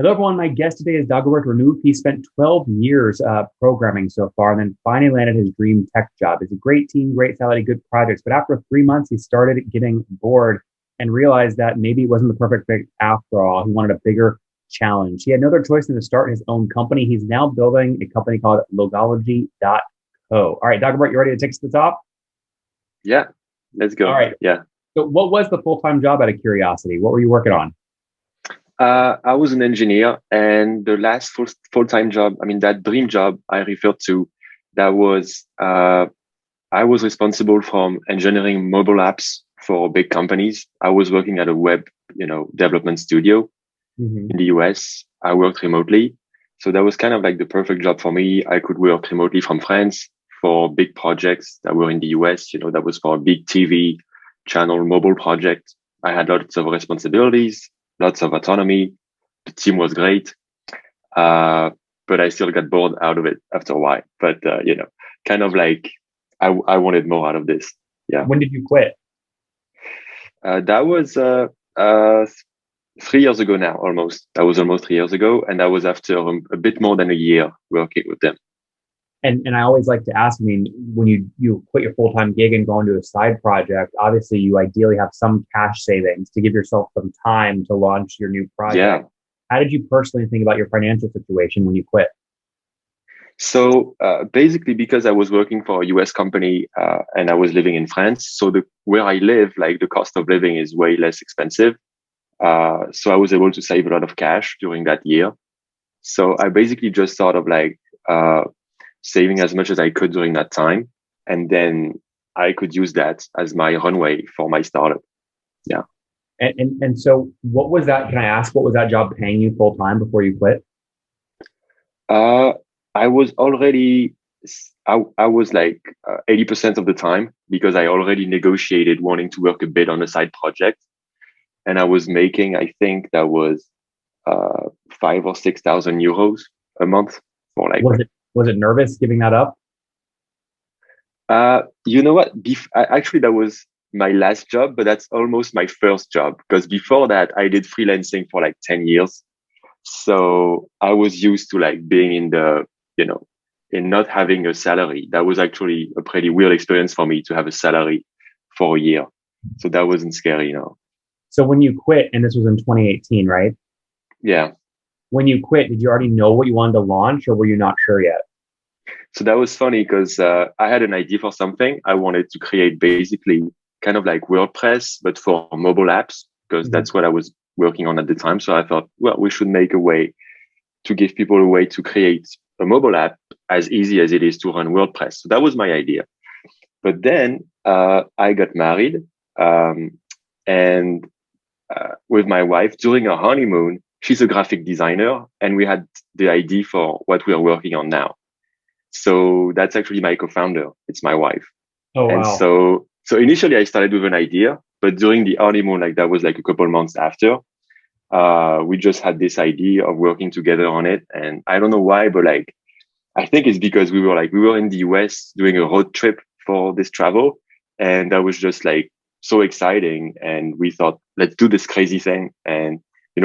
Hello, everyone. My guest today is Dagobert Renouf. He spent 12 years programming so far and then finally landed his dream tech job. It's a great team, great salary, good projects. But after 3 months, he started getting bored and realized that maybe it wasn't the perfect fit after all. He wanted a bigger challenge. He had no other choice than to start his own company. He's now building a company called Logology.co. All right, Dagobert, you ready to take us to the top? Yeah, let's All go. right. Yeah. So, what was the full time job out of curiosity? What were you working on? I was an engineer, and the last full-time job, I mean, that dream job I referred to, that was, I was responsible for engineering mobile apps for big companies. I was working at a web, development studio Hmm. in the US. I worked remotely. So that was kind of like the perfect job for me. I could work remotely from France for big projects that were in the US. That was for a big TV channel mobile project. I had lots of responsibilities, lots of autonomy. The team was great. Uh, but I still got bored out of it after a while. But, kind of like I wanted more out of this. Yeah. When did you quit? That was, uh, 3 years ago now, almost. That was almost 3 years ago. And that was after a bit more than a year working with them. And I always like to ask, I mean, when you quit your full-time gig and go into a side project, obviously you ideally have some cash savings to give yourself some time to launch your new Yeah. project. How did you personally think about your financial situation when you quit? So basically, because I was working for a US company and I was living in France, so where I live, like the cost of living is way less expensive. So I was able to save a lot of cash during that year. So I basically just thought of like uh, saving as much as I could during that time, and then I could use that as my runway for my startup. Yeah. And so what was that? Can I ask what was that job paying you full time before you quit? Uh, I was already, I was like 80% of the time because I already negotiated wanting to work a bit on a side project. And I was making, I think that was 5 or 6 thousand euros a month for like, Was it nervous giving that up? you know what? Actually, that was my last job, but that's almost my first job because before that, I did freelancing for like 10 years. So I was used to like being you know, in not having a salary. That was actually a pretty weird experience for me to have a salary for a year. So that wasn't scary. So when you quit, and this was in 2018, right? Yeah. When you quit, did you already know what you wanted to launch or were you not sure yet? So that was funny because I had an idea for something. I wanted to create basically kind of like WordPress, but for mobile apps, because Mhm. that's what I was working on at the time. So I thought, well, we should make a way to give people a way to create a mobile app as easy as it is to run WordPress. So that was my idea. But then I got married, um, and with my wife during our honeymoon. She's a graphic designer, and we had the idea for what we are working on now. So that's actually my co-founder. It's my wife. Oh, And wow. so initially I started with an idea, but during the honeymoon, like that was like a couple months after, we just had this idea of working together on it. And I don't know why, but like, I think it's because we were in the US doing a road trip for this travel. And that was just like so exciting. And we thought, let's do this crazy thing. And,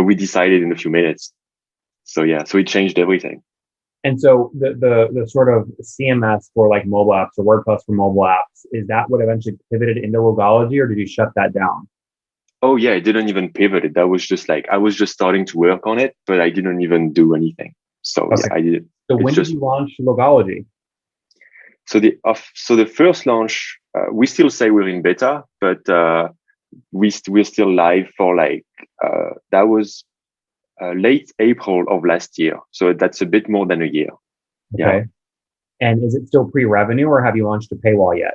we decided in a few minutes. So yeah, so it changed everything. And so the sort of CMS for like mobile apps or WordPress for mobile apps, is that what eventually pivoted into Logology or did you shut that down? Oh yeah, I didn't even pivot it. That was just like, I was just starting to work on it, but I didn't even do anything. So yeah, Okay. I did. So It's when did just, you launch Logology? so the first launch, we still say we're in beta, but, we're still live for like, that was, late April of last year. So that's a bit more than a year. Yeah. Okay. And is it still pre-revenue or have you launched a paywall yet?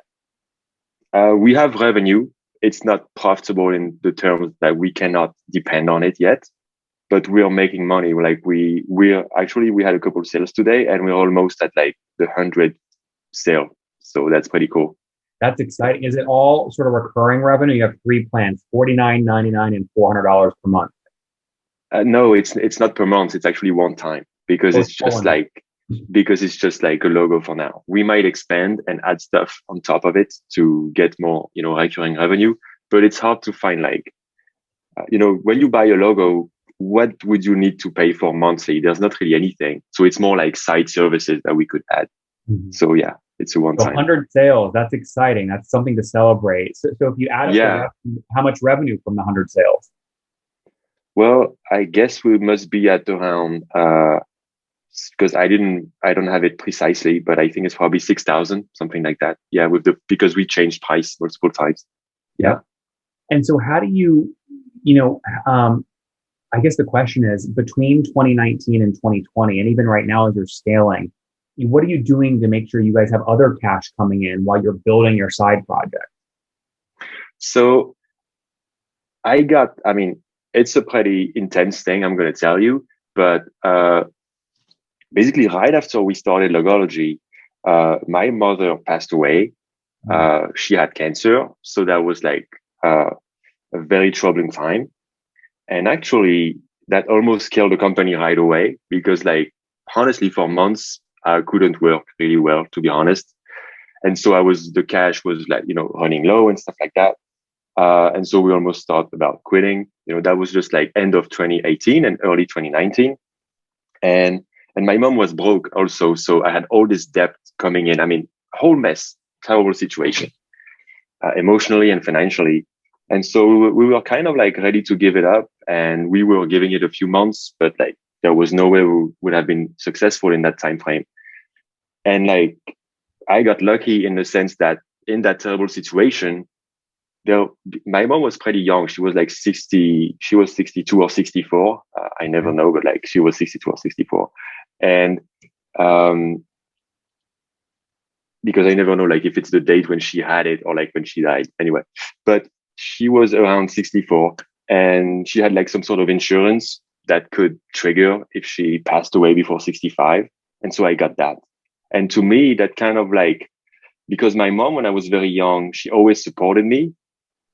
We have revenue. It's not profitable in the terms that we cannot depend on it yet, but we are making money. Like we had a couple of sales today and we're almost at like the 100 sale. So that's pretty cool. That's Yeah. exciting. Is it all sort of recurring revenue? You have three plans, 49.99 and $400 per month. No, it's not per month. It's actually one time Oh, it's all one. because it's just like a logo for now. We might expand and add stuff on top of it to get more, recurring revenue, but it's hard to find like, when you buy a logo, what would you need to pay for monthly? There's not really anything. So it's more like side services that we could add. Mhm. So yeah, it's a one So time. 100 sales, that's exciting. That's something to celebrate. So if you add up the Yeah. revenue, how much revenue from the 100 sales? Well, I guess we must be at around, because I don't have it precisely, but I think it's probably 6,000, something like that. Yeah. Because we changed price multiple times. Yeah. Yep. And so how do you, you know, I guess the question is between 2019 and 2020, and even right now as you're scaling, what are you doing to make sure you guys have other cash coming in while you're building your side project? So I mean, it's a pretty intense thing, I'm going to tell you, but, basically right after we started logology, my mother passed away. She had cancer. So that was like, a very troubling time. And actually that almost killed the company right away because like, honestly, for months, I couldn't work really well, to be honest. And so the cash was like, running low and stuff like that. And so we almost thought about quitting. That was just like end of 2018 and early 2019. And, and my mom was broke also. So I had all this debt coming in. I mean, whole mess, terrible situation, emotionally and financially. And so we were kind of like ready to give it up, and we were giving it a few months, but like there was no way we would have been successful in that time frame. And like I got lucky in the sense that in that terrible situation, there, my mom was pretty young. She was like 60, she was 62 or 64. I never know, but like she was 62 or 64. And, because I never know, like if it's the date when she had it or like when she died anyway, but she was around 64 and she had like some sort of insurance that could trigger if she passed away before 65. And so I got that. And to me, that kind of like, because my mom, when I was very young, she always supported me.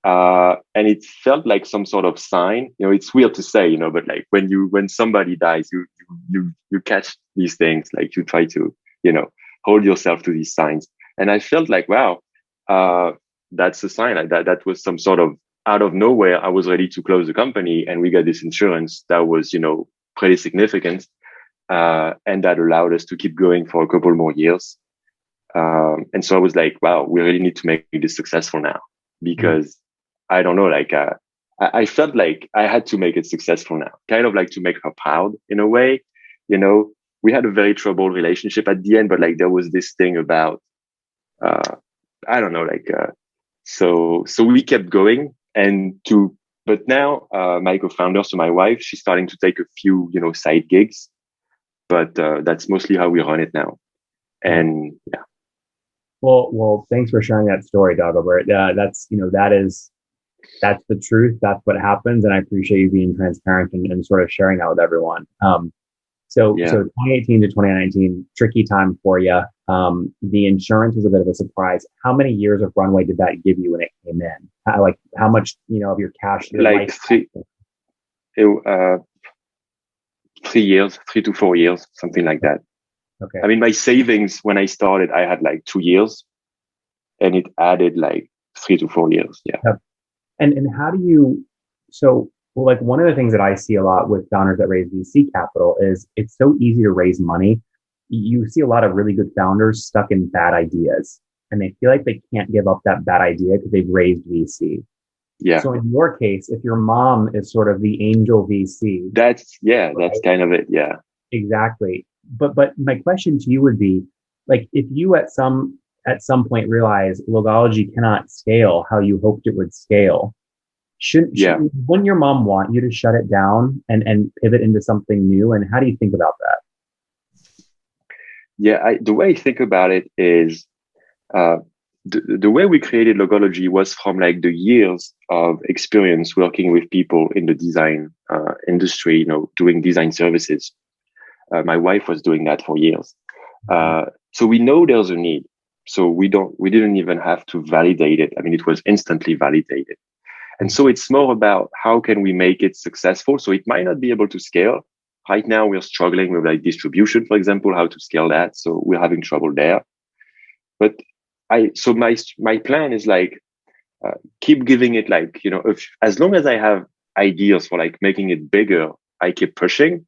And it felt like some sort of sign. It's weird to say, but like when somebody dies, you catch these things, like you try to, hold yourself to these signs. And I felt like, wow, that's a sign. Like that was some sort of out of nowhere. I was ready to close the company, and we got this insurance that was, pretty significant, and that allowed us to keep going for a couple more years. And so I was like, wow, we really need to make this successful now, because I don't know, like, I felt like I had to make it successful now, kind of like to make her proud in a way. We had a very troubled relationship at the end, but like there was this thing about, I don't know, like, so we kept going but now, my co-founder, so my wife, she's starting to take a few, side gigs, but, that's mostly how we run it now. And yeah. Well, thanks for sharing that story, Dagobert. That's the truth. That's what happens. And I appreciate you being transparent and sort of sharing that with everyone. So 2018 to 2019, tricky time for you. The insurance was a bit of a surprise. How many years of runway did that give you when it came in? How much, of your cash? Like 3 years, 3 to 4 years, something like that. Okay. I mean, my savings when I started, I had like 2 years, and it added like 3 to 4 years. Yeah. Yep. And how do you, like one of the things that I see a lot with founders that raise VC capital is it's so easy to raise money. You see a lot of really good founders stuck in bad ideas, and they feel like they can't give up that bad idea because they've raised VC. Yeah. So in your case, if your mom is sort of the angel VC, that's right? kind of it. Yeah. Exactly. But my question to you would be, like, if you at some point realize logology cannot scale how you hoped it would scale, wouldn't your mom want you to shut it down and pivot into something new? And how do you think about that? Yeah, the way I think about it is, the way we created logology was from like the years of experience working with people in the design industry, doing design services. My wife was doing that for years. So we know there's a need. So we didn't even have to validate it. I mean, it was instantly validated. And so it's more about how can we make it successful? So it might not be able to scale. Right now, we're struggling with like distribution, for example, how to scale that. So we're having trouble there. But my plan is like, keep giving it like, as long as I have ideas for like making it bigger, I keep pushing,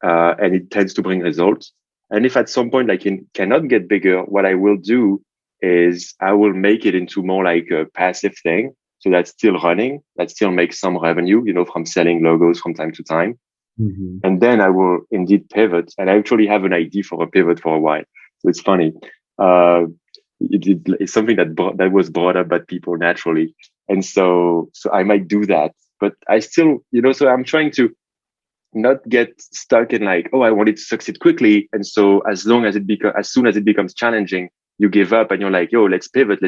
and it tends to bring results. And if at some point I cannot get bigger, what I will do is I will make it into more like a passive thing. So that's still running, that still makes some revenue, from selling logos from time to time. Mm-hmm. And then I will indeed pivot. And I actually have an idea for a pivot for a while. So it's funny. It's something that was brought up by people naturally. And so I might do that, but I still, so I'm trying to not get stuck in like, oh, I want it to succeed quickly. And so as soon as it becomes challenging, you give up and you're like, yo, let's pivot.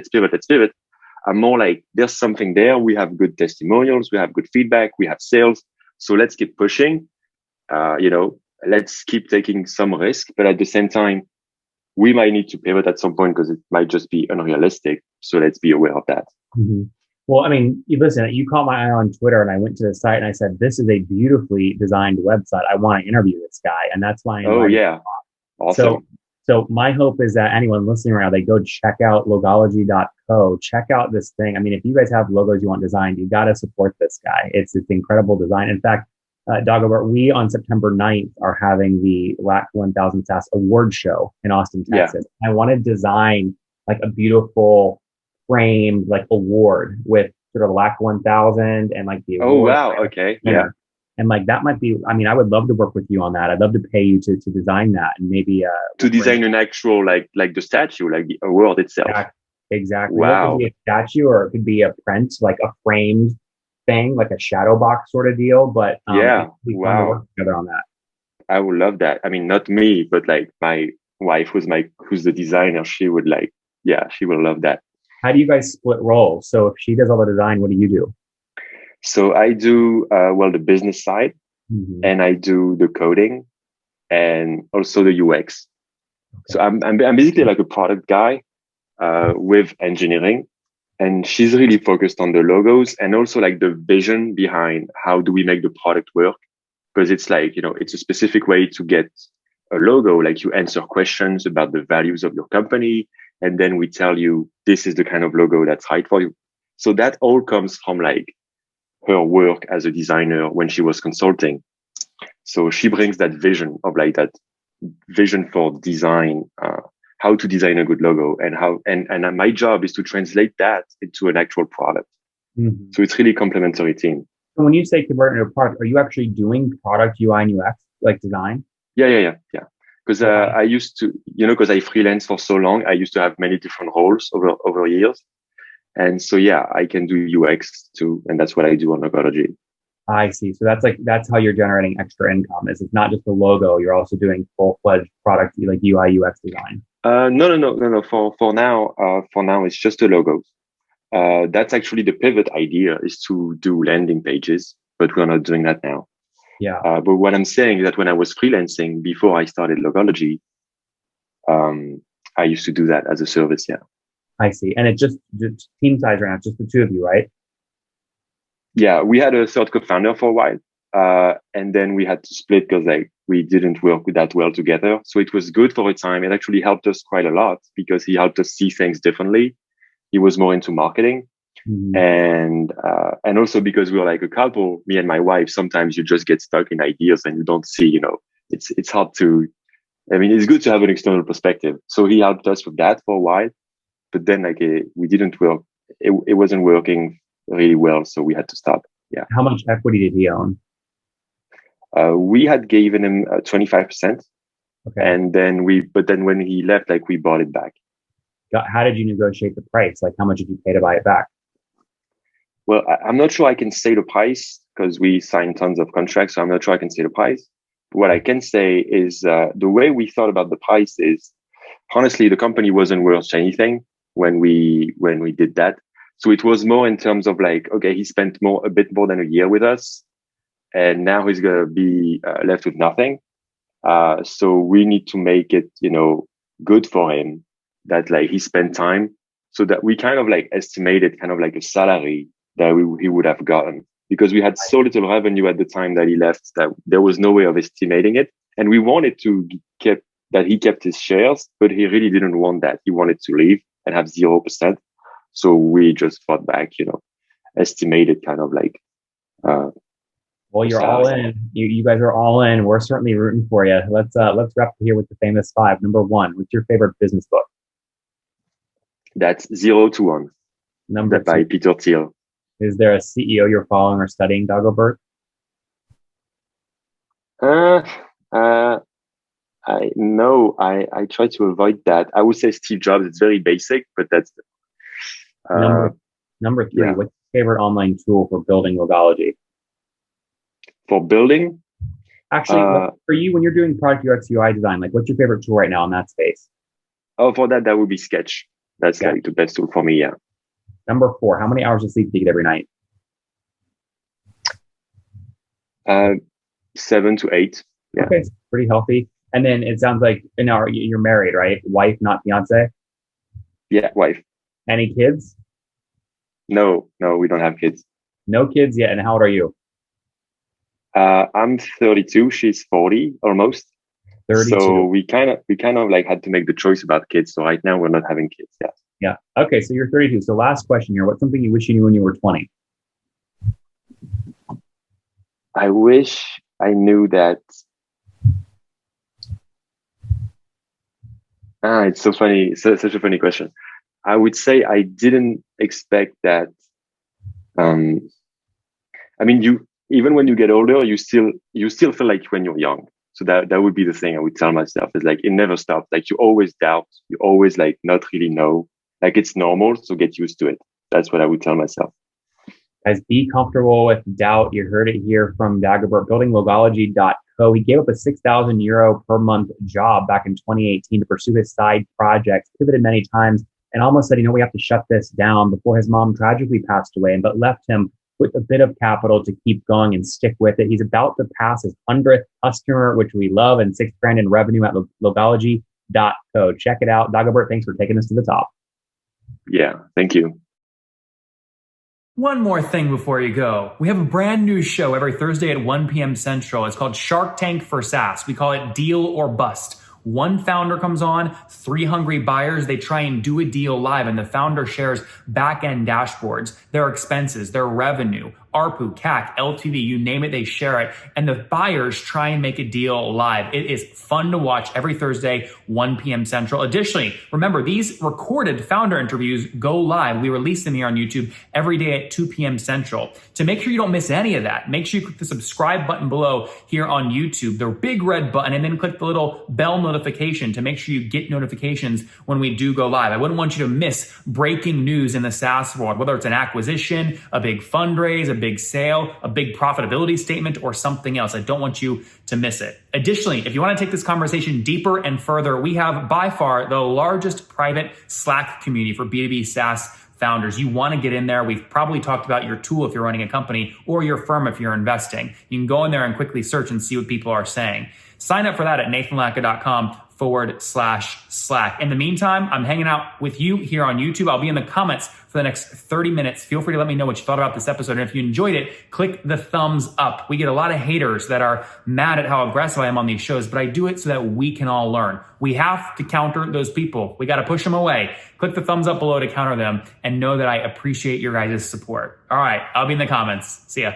I'm more like, there's something there. We have good testimonials. We have good feedback. We have sales. So let's keep pushing. Let's keep taking some risk, but at the same time, we might need to pivot at some point because it might just be unrealistic. So let's be aware of that. Mm-hmm. Well, I mean, you caught my eye on Twitter and I went to the site and I said, this is a beautifully designed website. I want to interview this guy. And that's why I Oh, yeah. Awesome. So my hope is that anyone listening right now, they go check out logology.co, check out this thing. I mean, if you guys have logos you want designed, you got to support this guy. It's incredible design. In fact, Dagobert, we on September 9th are having the Latka 1000 SaaS award show in Austin, Texas. Yeah. I want to design like a beautiful framed like award with sort of Latka 1000 and like the award. Oh, wow. Okay. Yeah. And like that might be, I mean, I would love to work with you on that. I'd love to pay you to design that and maybe to design an actual like the statue, like the award itself. Exactly. Wow. It could be a statue or it could be a print, like a framed thing, like a shadow box sort of deal. But wow. To work together on that. I would love that. I mean, not me, but like my wife, who's the designer, she would she will love that. How do you guys split roles? So if she does all the design, what do you do? So I do, the business side, mm-hmm. and I do the coding and also the UX. Okay. So I'm basically like a product guy, with engineering, and she's really focused on the logos and also like the vision behind how do we make the product work? Because it's like, it's a specific way to get a logo, like you answer questions about the values of your company. And then we tell you, this is the kind of logo that's right for you. So that all comes from like her work as a designer when she was consulting. So she brings that vision of like that vision for design, how to design a good logo and my job is to translate that into an actual product. Mm-hmm. So it's really complementary team. So when you say convert into a product, are you actually doing product UI and UX like design? Yeah. Because I used to, because I freelance for so long, I used to have many different roles over years. And so, I can do UX too. And that's what I do on Logology. I see. So that's how you're generating extra income. It's not just the logo. You're also doing full-fledged product like UI, UX design. No. For now, it's just the logos. That's actually the pivot idea is to do landing pages, but we're not doing that now. Yeah. But what I'm saying is that when I was freelancing before I started Logology, I used to do that as a service. Yeah. I see. And it's just team size right now, just the two of you, right? Yeah, we had a third co-founder for a while. And then we had to split because we didn't work that well together. So it was good for a time. It actually helped us quite a lot because he helped us see things differently. He was more into marketing. Mm-hmm. And also because we were like a couple, me and my wife, sometimes you just get stuck in ideas and you don't see, it's hard to, it's good to have an external perspective. So he helped us with that for a while, but then we didn't work. It wasn't working really well. So we had to stop. Yeah. How much equity did he own? We had given him 25%. Okay. And then when he left, we bought it back. How did you negotiate the price? Like how much did you pay to buy it back? Well, I'm not sure I can say the price because we signed tons of contracts. So I'm not sure I can say the price. But what I can say is the way we thought about the price is honestly, the company wasn't worth anything when we did that. So it was more in terms of okay, he spent a bit more than a year with us and now he's going to be left with nothing. So we need to make it, good for him that he spent time so that we kind of estimated kind of a salary that he would have gotten because we had so little revenue at the time that he left that there was no way of estimating it. And we wanted to he kept his shares, but he really didn't want that. He wanted to leave and have 0%. So we just fought back, estimated kind of Well, you're all in. You guys are all in. We're certainly rooting for you. Let's wrap here with the famous five. Number one, what's your favorite business book? That's 0 to 1 Number by two, Peter Thiel. is there a CEO you're following or studying, Dagobert? Uh, uh, I know I try to avoid that. I would say Steve Jobs. It's very basic, but that's uh, Number number three, yeah. what's your favorite online tool for building logology? For building, Actually, for you, when you're doing product UX UI design, like what's your favorite tool right now in that space? for that would be Sketch. That's Yeah. like the best tool for me. Yeah. Number four, how many hours of sleep do you get every night? 7 to 8. Yeah. Okay, it's pretty healthy. And then it sounds like you're married, right? Wife, not fiance. Yeah. Wife. Any kids? No, we don't have kids. No kids yet. And how old are you? I'm 32. She's 40 almost. 32. So we kind of like had to make the choice about kids. So right now we're not having kids. Yeah. Yeah. Okay. So you're 32. So last question here. What's something you wish you knew when you were 20? I wish I knew that. It's so funny. Such a funny question. I would say I didn't expect that. I mean, even when you get older, you still feel like when you're young. So that would be the thing I would tell myself is like, it never stops. Like you always doubt, you always like not really know. Like it's normal. So get used to it. That's what I would tell myself. Guys, be comfortable with doubt. You heard it here from Dagobert, buildinglogology.co. He gave up a €6,000 per month job back in 2018 to pursue his side projects, pivoted many times, and almost said, we have to shut this down before his mom tragically passed away, but left him with a bit of capital to keep going and stick with it. He's about to pass his 100th customer, which we love, and $6,000 in revenue at logology.co. Check it out. Dagobert, thanks for taking us to the top. Yeah, thank you. One more thing before you go. We have a brand new show every Thursday at 1 p.m. Central. It's called Shark Tank for SaaS. We call it Deal or Bust. One founder comes on, 3 hungry buyers, they try and do a deal live, and the founder shares back-end dashboards, their expenses, their revenue, ARPU, CAC, LTV, you name it, they share it. And the buyers try and make a deal live. It is fun to watch every Thursday, 1 p.m. Central. Additionally, remember, these recorded founder interviews go live. We release them here on YouTube every day at 2 p.m. Central. To make sure you don't miss any of that, make sure you click the subscribe button below here on YouTube, the big red button, and then click the little bell notification to make sure you get notifications when we do go live. I wouldn't want you to miss breaking news in the SaaS world, whether it's an acquisition, a big fundraise, a big sale, a big profitability statement, or something else. I don't want you to miss it. Additionally, if you want to take this conversation deeper and further, we have by far the largest private Slack community for B2B SaaS founders. You want to get in there. We've probably talked about your tool if you're running a company or your firm if you're investing. You can go in there and quickly search and see what people are saying. Sign up for that at nathanlatka.com/Slack. In the meantime, I'm hanging out with you here on YouTube. I'll be in the comments for the next 30 minutes. Feel free to let me know what you thought about this episode. And if you enjoyed it, click the thumbs up. We get a lot of haters that are mad at how aggressive I am on these shows, but I do it so that we can all learn. We have to counter those people. We got to push them away. Click the thumbs up below to counter them and know that I appreciate your guys' support. All right, I'll be in the comments. See ya.